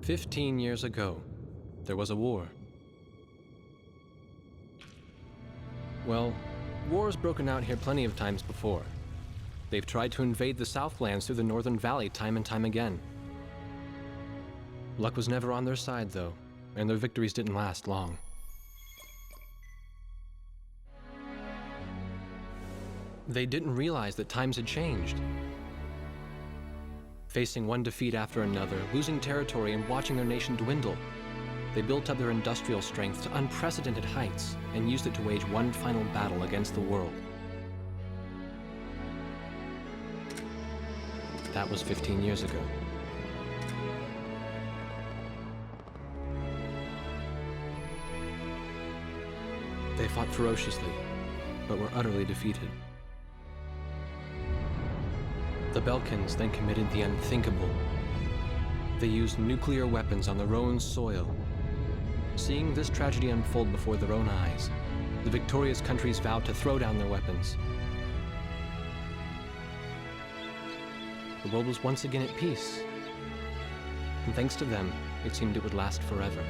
"15 years ago, there was a war. Well, war's broken out here plenty of times before. They've tried to invade the Southlands through the Northern Valley time and time again. Luck was never on their side, though, and their victories didn't last long. They didn't realize that times had changed. Facing one defeat after another, losing territory and watching their nation dwindle, they built up their industrial strength to unprecedented heights and used it to wage one final battle against the world. That was 15 years ago. They fought ferociously, but were utterly defeated. The Belkans then committed the unthinkable. They used nuclear weapons on their own soil. Seeing this tragedy unfold before their own eyes, the victorious countries vowed to throw down their weapons. The world was once again at peace, and thanks to them, it seemed it would last forever.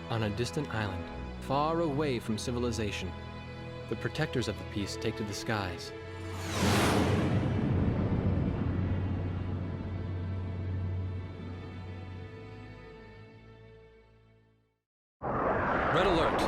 On a distant island, far away from civilization, the protectors of the peace take to the skies. Red alert!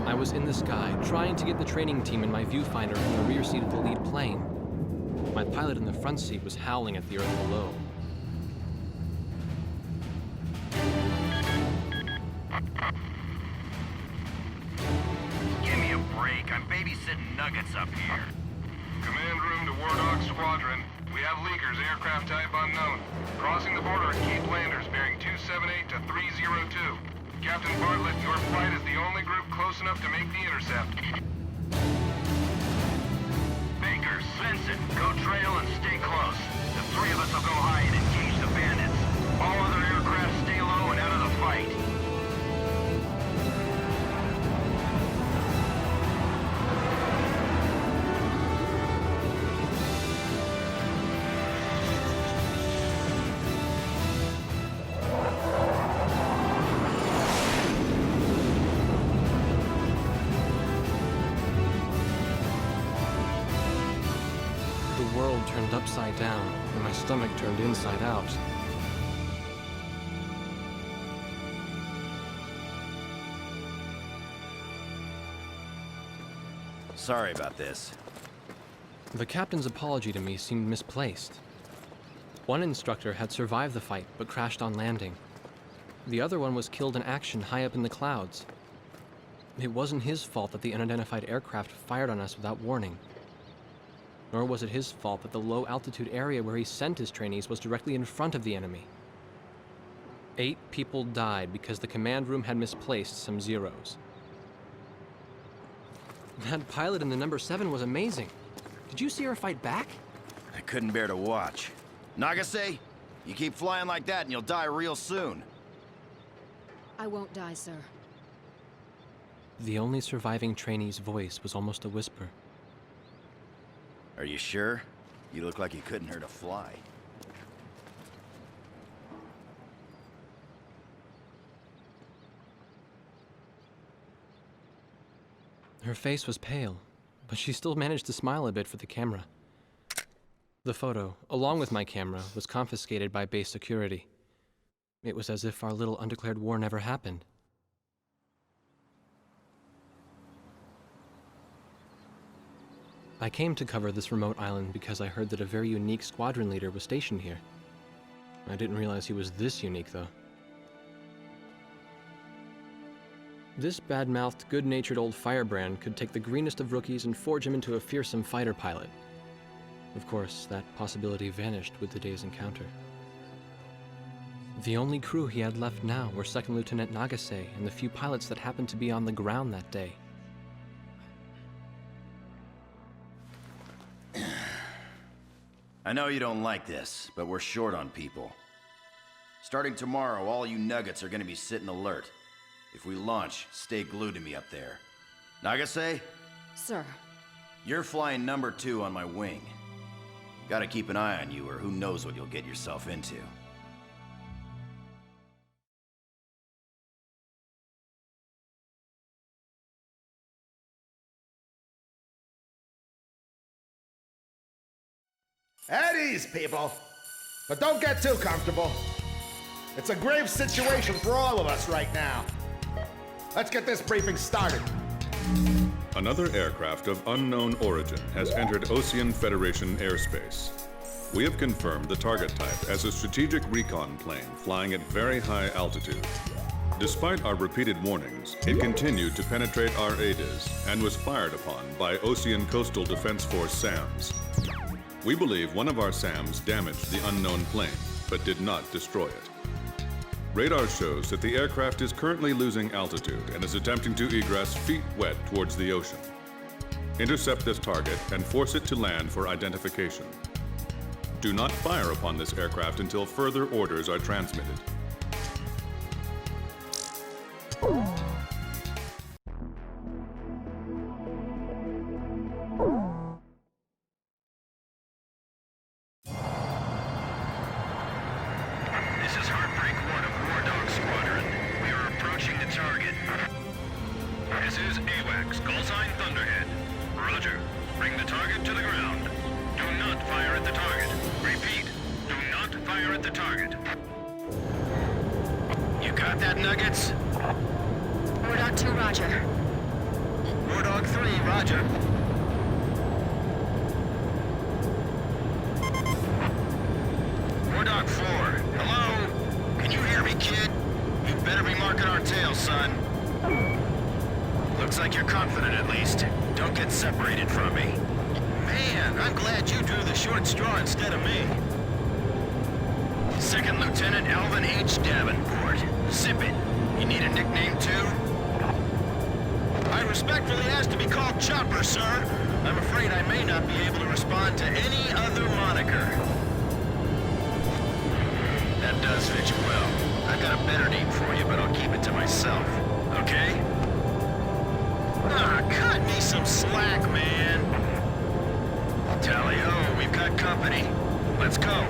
I was in the sky, trying to get the training team in my viewfinder from the rear seat of the lead plane. My pilot in the front seat was howling at the earth below. Give me a break. I'm babysitting nuggets up here. Command room to War Dog Squadron. We have leakers, aircraft type unknown. Crossing the border at Cape Landers, bearing 278 to 302. Captain Bartlett, your flight is the only group close enough to make the intercept. Baker, Svensson, go trail and stay close. The three of us will go high and engage the bandits. All other aircraft stay low and out of the fight. The world turned upside down, and my stomach turned inside out. Sorry about this. The captain's apology to me seemed misplaced. One instructor had survived the fight, but crashed on landing. The other one was killed in action high up in the clouds. It wasn't his fault that the unidentified aircraft fired on us without warning. Nor was it his fault that the low-altitude area where he sent his trainees was directly in front of the enemy. 8 people died because the command room had misplaced some zeros. That pilot in the number 7 was amazing. Did you see her fight back? I couldn't bear to watch. Nagase, you keep flying like that and you'll die real soon. I won't die, sir. The only surviving trainee's voice was almost a whisper. Are you sure? You look like you couldn't hurt a fly. Her face was pale, but she still managed to smile a bit for the camera. The photo, along with my camera, was confiscated by base security. It was as if our little undeclared war never happened. I came to cover this remote island because I heard that a very unique squadron leader was stationed here. I didn't realize he was this unique, though. This bad-mouthed, good-natured old firebrand could take the greenest of rookies and forge him into a fearsome fighter pilot. Of course, that possibility vanished with the day's encounter. The only crew he had left now were Second Lieutenant Nagase and the few pilots that happened to be on the ground that day. I know you don't like this, but we're short on people. Starting tomorrow, all you nuggets are gonna be sitting alert. If we launch, stay glued to me up there. Nagase, Sir. you're flying number 2 on my wing. Gotta keep an eye on you, or who knows what you'll get yourself into. At ease, people. But don't get too comfortable. It's a grave situation for all of us right now. Let's get this briefing started. Another aircraft of unknown origin has entered Ocean Federation airspace. We have confirmed the target type as a strategic recon plane flying at very high altitude. Despite our repeated warnings, it continued to penetrate our ADIS and was fired upon by Ocean Coastal Defense Force SAMs. We believe one of our SAMs damaged the unknown plane, but did not destroy it. Radar shows that the aircraft is currently losing altitude and is attempting to egress feet wet towards the ocean. Intercept this target and force it to land for identification. Do not fire upon this aircraft until further orders are transmitted. This is Heartbreak 1 of War Dog Squadron. We are approaching the target. This is AWACS, call sign Thunderhead. Roger. Bring the target to the ground. Do not fire at the target. Repeat, do not fire at the target. You got that, Nuggets? War Dog 2, roger. War Dog 3, roger. War Dog 4, hello? Can you hear me, kid? You better be marking our tail, son. Looks like you're confident, at least. Don't get separated from me. Man, I'm glad you drew the short straw instead of me. Second Lieutenant Alvin H. Davenport. Zip it. You need a nickname, too? I respectfully ask to be called Chopper, sir. I'm afraid I may not be able to respond to any other moniker. That does fit you well. I've got a better name for you, but I'll keep it to myself. Okay? Ah, cut me some slack, man. Tally-ho, we've got company. Let's go.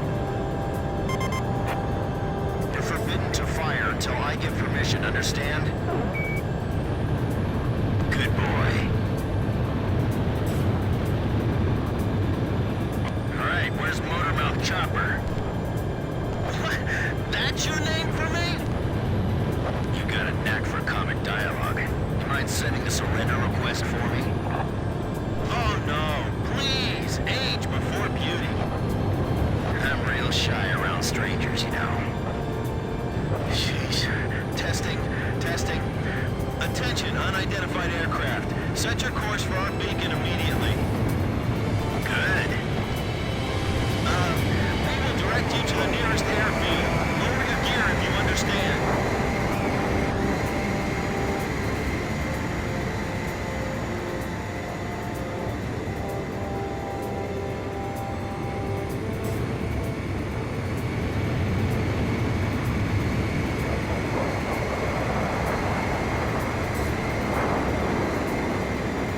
You're forbidden to fire until I give permission, understand? Good boy. All right, where's Motormouth Chopper? What? That's your name for me? You got a knack for comic dialogue. You mind sending a surrender request for me? Oh no, please, age before beauty. I'm real shy around strangers, you know. Jeez. Testing. Attention, unidentified aircraft. Set your course for our beacon immediately. Good. We will direct you to the nearest airfield. Lower your gear if you understand.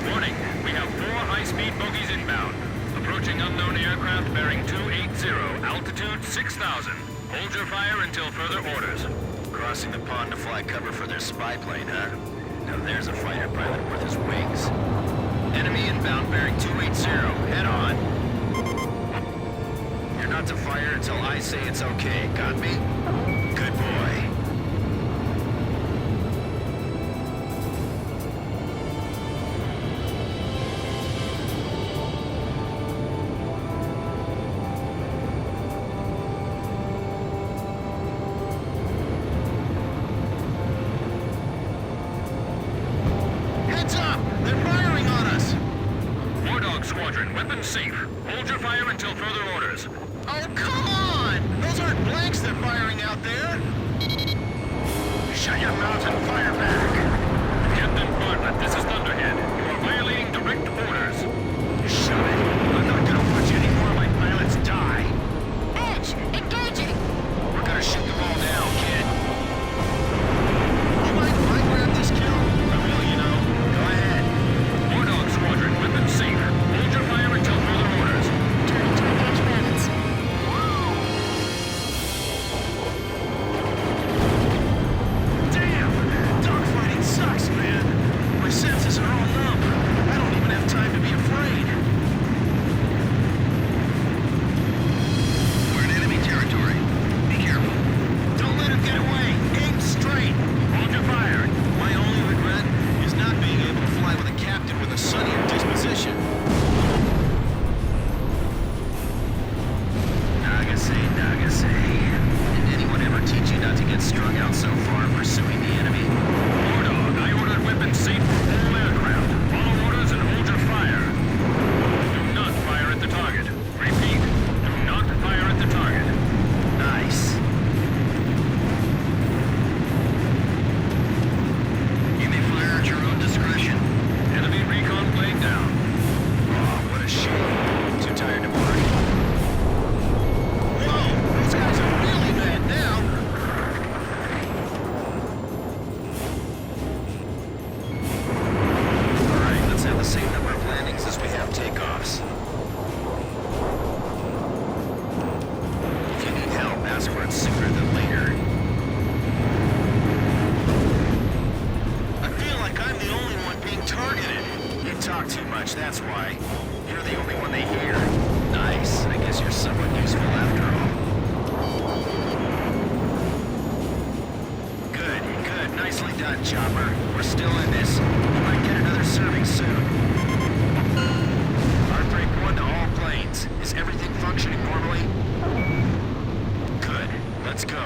Warning, we have 4 high-speed bogies inbound. Approaching unknown aircraft bearing 280, altitude 6,000. Hold your fire until further orders. Crossing the pond to fly cover for their spy plane, huh? Now there's a fighter pilot worth his wings. Enemy inbound bearing 280, head on. You're not to fire until I say it's okay, got me? Good boy. Heads up! They're firing on us! War Dog Squadron, weapons safe. Hold your fire until further orders. Oh, come on! Those aren't blanks they're firing out there! Shut your mouth and fire back! Captain Bartlett, this is Thunderhead. You are violating direct orders. Shut it! I'm not gonna watch any more of my pilots die! Edge, engaging! We're gonna shoot them all down. Say, Nagas, did anyone ever teach you not to get strung out so far pursuing the enemy? War Dog, I ordered weapons safe for all aircraft. Follow orders and hold your fire. Do not fire at the target. Repeat, do not fire at the target. Nice. You may fire at your own discretion. Enemy recon plane down. Oh, what a shame. Too tired to work. Whoa, those guys are really bad now. All right, let's have the same number of landings as we have takeoffs. If you need help, ask for it sooner than later. I feel like I'm the only one being targeted. You talk too much, that's why. You're the only one they hear. Nice. I guess you're somewhat useful after all. Good, good. Nicely done, Chopper. We're still in this. We might get another serving soon. Heartbreak 1 to all planes. Is everything functioning normally? Good. Let's go.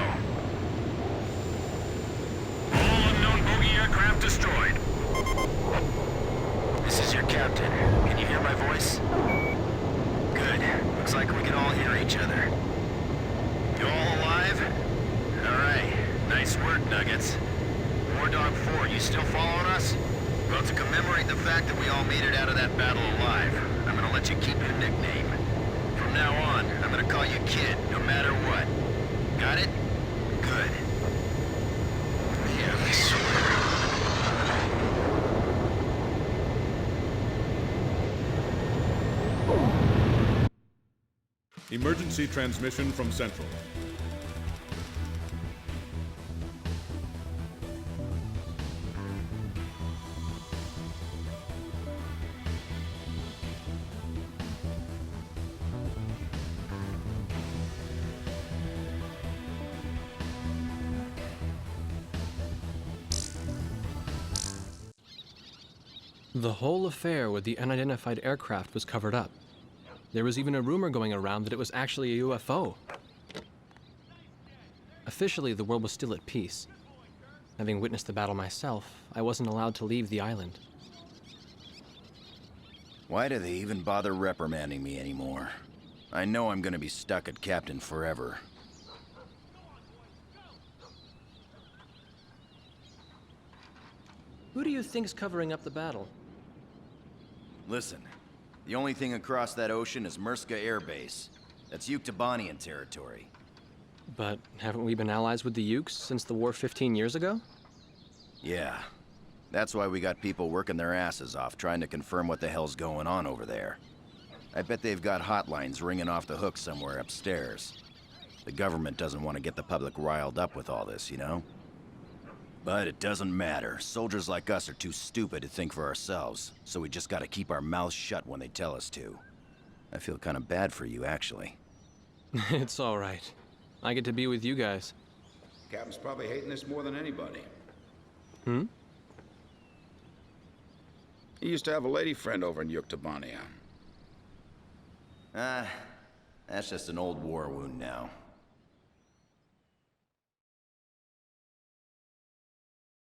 All unknown bogey aircraft destroyed. This is your captain. Can you hear my voice? Good. Looks like we can all hear each other. You all alive? Alright. Nice work, Nuggets. War Dog 4, you still following us? Well, to commemorate the fact that we all made it out of that battle alive, I'm gonna let you keep your nickname. From now on, I'm gonna call you Kid, no matter what. Got it? Good. Yeah, I swear. Emergency transmission from Central. The whole affair with the unidentified aircraft was covered up. There was even a rumor going around that it was actually a UFO. Officially, the world was still at peace. Having witnessed the battle myself, I wasn't allowed to leave the island. Why do they even bother reprimanding me anymore? I know I'm gonna be stuck at Captain forever. Who do you think's covering up the battle? Listen, the only thing across that ocean is Murska Air Base. That's Yuktobanian territory. But haven't we been allies with the Ukes since the war 15 years ago? Yeah. That's why we got people working their asses off trying to confirm what the hell's going on over there. I bet they've got hotlines ringing off the hook somewhere upstairs. The government doesn't want to get the public riled up with all this, you know? But it doesn't matter. Soldiers like us are too stupid to think for ourselves, so we just gotta keep our mouths shut when they tell us to. I feel kind of bad for you, actually. It's all right. I get to be with you guys. Captain's probably hating this more than anybody. Hmm? He used to have a lady friend over in Yuktobania. That's just an old war wound now.